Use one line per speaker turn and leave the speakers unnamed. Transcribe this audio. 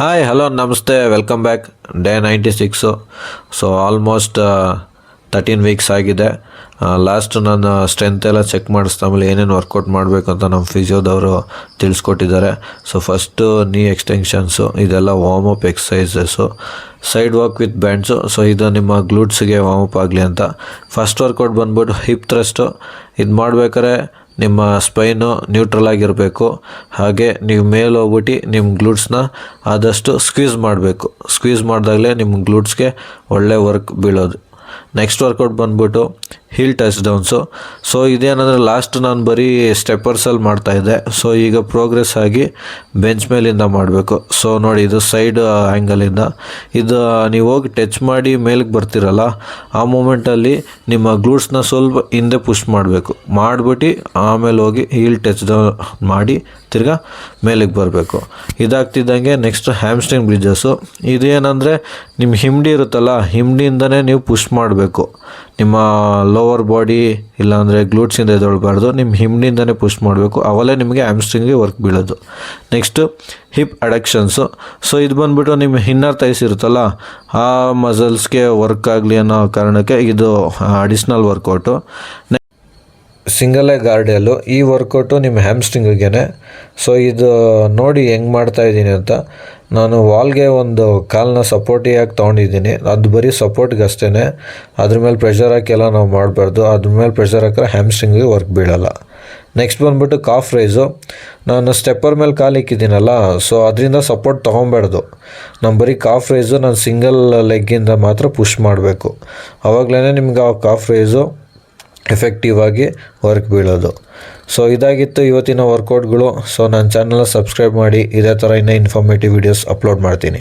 Hi hello ನಮಸ್ತೆ welcome back day 96. So almost 13 weeks ಆಗಿದೆ. Last ನಾನು ಸ್ಟ್ರೆಂತ್ ಎಲ್ಲ ಚೆಕ್ ಮಾಡಿಸ್ದಾಮೇಲೆ ಏನೇನು ವರ್ಕೌಟ್ ಮಾಡಬೇಕು ಅಂತ ನಮ್ಮ ಫಿಸಿಯೋದವರು ತಿಳಿಸ್ಕೊಟ್ಟಿದ್ದಾರೆ. ಸೊ ಫಸ್ಟು ನೀ ಎಕ್ಸ್ಟೆನ್ಷನ್ಸು, ಇದೆಲ್ಲ warm up exercises, side walk with bands. So ಇದು ನಿಮ್ಮ ಗ್ಲೂಟ್ಸ್ಗೆ ವಾರ್ಮ್ ಅಪ್ ಆಗಲಿ ಅಂತ. ಫಸ್ಟ್ ವರ್ಕೌಟ್ ಬಂದ್ಬಿಟ್ಟು ಹಿಪ್ ಥ್ರಸ್ಟು. ಇದು ಮಾಡ್ಬೇಕಾದ್ರೆ ನಿಮ್ಮ ಸ್ಪೈನು ನ್ಯೂಟ್ರಲ್ ಆಗಿರಬೇಕು. ಹಾಗೆ ನೀವು ಮೇಲೆ ಹೋಗ್ಬಿಟ್ಟು ನಿಮ್ಮ ಗ್ಲೂಟ್ಸ್ನ ಆದಷ್ಟು ಸ್ಕ್ವೀಸ್ ಮಾಡಬೇಕು. ಸ್ಕ್ವೀಸ್ ಮಾಡಿದಾಗಲೇ ನಿಮ್ಮ ಗ್ಲೂಟ್ಸ್ಗೆ ಒಳ್ಳೆ ವರ್ಕ್ ಬೀಳೋದು. ನೆಕ್ಸ್ಟ್ ವರ್ಕೌಟ್ ಬಂದ್ಬಿಟ್ಟು ಹೀಲ್ ಟಚ್ ಡೌನ್ಸು. ಸೊ ಇದೇನಂದರೆ ಲಾಸ್ಟ್ ನಾನು ಬರೀ ಸ್ಟೆಪ್ಪರ್ಸಲ್ಲಿ ಮಾಡ್ತಾಯಿದ್ದೆ. ಸೊ ಈಗ ಪ್ರೋಗ್ರೆಸ್ ಆಗಿ ಬೆಂಚ್ ಮೇಲಿಂದ ಮಾಡಬೇಕು. ಸೊ ನೋಡಿ, ಇದು ಸೈಡ್ ಆ್ಯಂಗಲಿಂದ ಇದು ನೀವು ಹೋಗಿ ಟಚ್ ಮಾಡಿ ಮೇಲಕ್ಕೆ ಬರ್ತಿರಲ್ಲ, ಆ ಮೂಮೆಂಟಲ್ಲಿ ನಿಮ್ಮ ಗ್ಲೂಟ್ಸ್ನ ಸ್ವಲ್ಪ ಹಿಂದೆ ಪುಷ್ ಮಾಡಬೇಕು. ಮಾಡಿಬಿಟ್ಟು ಆಮೇಲೆ ಹೋಗಿ ಹೀಲ್ ಟಚ್ ಡೌನ್ ಮಾಡಿ ತಿರ್ಗಾ ಮೇಲಕ್ಕೆ ಬರಬೇಕು. ಇದಾಗ್ತಿದ್ದಂಗೆ ನೆಕ್ಸ್ಟ್ ಹ್ಯಾಮ್ಸ್ಟ್ರಿಂಗ್ ಬ್ರಿಡ್ಜಸ್ಸು. ಇದೇನಂದರೆ ನಿಮ್ಮ ಹಿಂಡಿ ಇರುತ್ತಲ್ಲ, ಹಿಂಡಿಯಿಂದನೇ ನೀವು ಪುಷ್ ಮಾಡಬೇಕು. ನಿಮ್ಮ ಲೋವರ್ ಬಾಡಿ ಇಲ್ಲಾಂದರೆ ಗ್ಲೂಟ್ಸಿಂದ ಎದೊಳ್ಬಾರ್ದು, ನಿಮ್ಮ ಹಿಂಡಿಂದನೇ ಪುಷ್ ಮಾಡಬೇಕು. ಅವಲೇ ನಿಮಗೆ ಹ್ಯಾಮ್ಸ್ಟ್ರಿಂಗ್ಗೆ ವರ್ಕ್ ಬೀಳೋದು. Next hip adductions. ಸೊ ಇದು ಬಂದುಬಿಟ್ಟು ನಿಮ್ಮ ಇನ್ನರ್ ಥೈಸ್ ಇರುತ್ತಲ್ಲ, ಆ ಮಸಲ್ಸ್ಗೆ ವರ್ಕ್ ಆಗಲಿ ಅನ್ನೋ ಕಾರಣಕ್ಕೆ ಇದು ಅಡಿಷ್ನಲ್ ವರ್ಕೌಟು. ಸಿಂಗಲ್ ಲೆಗ್ ಗಾರ್ಡಿಯಲ್ಲು. ಈ ವರ್ಕೌಟು ನಿಮ್ಮ ಹ್ಯಾಮ್ಸ್ಟ್ರಿಂಗಿಗೆ. ಸೊ ಇದು ನೋಡಿ ಹೆಂಗೆ ಮಾಡ್ತಾಯಿದ್ದೀನಿ ಅಂತ. ನಾನು ವಾಲ್ಗೆ ಒಂದು ಕಾಲನ್ನ ಸಪೋರ್ಟಿಯಾಗಿ ತೊಗೊಂಡಿದ್ದೀನಿ. ಅದು ಬರೀ ಸಪೋರ್ಟ್ಗೆ ಅಷ್ಟೇ, ಅದ್ರ ಮೇಲೆ ಪ್ರೆಷರ್ ಹಾಕಿಲ್ಲ ನಾವು ಮಾಡಬಾರ್ದು. ಅದ್ರ ಮೇಲೆ ಪ್ರೆಷರ್ ಹಾಕಿದ್ರೆ ಹ್ಯಾಮ್ಸ್ಟ್ರಿಂಗಿಗೆ ವರ್ಕ್ ಬೀಳಲ್ಲ. ನೆಕ್ಸ್ಟ್ ಬಂದುಬಿಟ್ಟು ಕಾಫ್ ರೈಸು. ನಾನು ಸ್ಟೆಪ್ಪರ್ ಮೇಲೆ ಕಾಲು ಇಕ್ಕಿದ್ದೀನಲ್ಲ, ಸೊ ಅದರಿಂದ ಸಪೋರ್ಟ್ ತೊಗೊಬಾರ್ದು. ನಾನು ಬರೀ ಕಾಫ್ ರೈಸು ನಾನು ಸಿಂಗಲ್ ಲೆಗ್ಗಿಂದ ಮಾತ್ರ ಪುಷ್ ಮಾಡಬೇಕು. ಆವಾಗಲೇ ನಿಮ್ಗೆ ಆ ಕಾಫ್ ರೈಸು ಎಫೆಕ್ಟಿವ್ ಆಗಿ ವರ್ಕ್ ಬೀಳೋದು. ಸೊ ಇದಾಗಿತ್ತು ಇವತ್ತಿನ ವರ್ಕೌಟ್ಗಳು. ಸೊ ನನ್ನ ಚಾನಲ್ನ ಸಬ್ಸ್ಕ್ರೈಬ್ ಮಾಡಿ, ಇದೇ ಥರ ಇನ್ನೂ ಇನ್ಫಾರ್ಮೇಟಿವ್ ವೀಡಿಯೋಸ್ ಅಪ್ಲೋಡ್ ಮಾಡ್ತೀನಿ.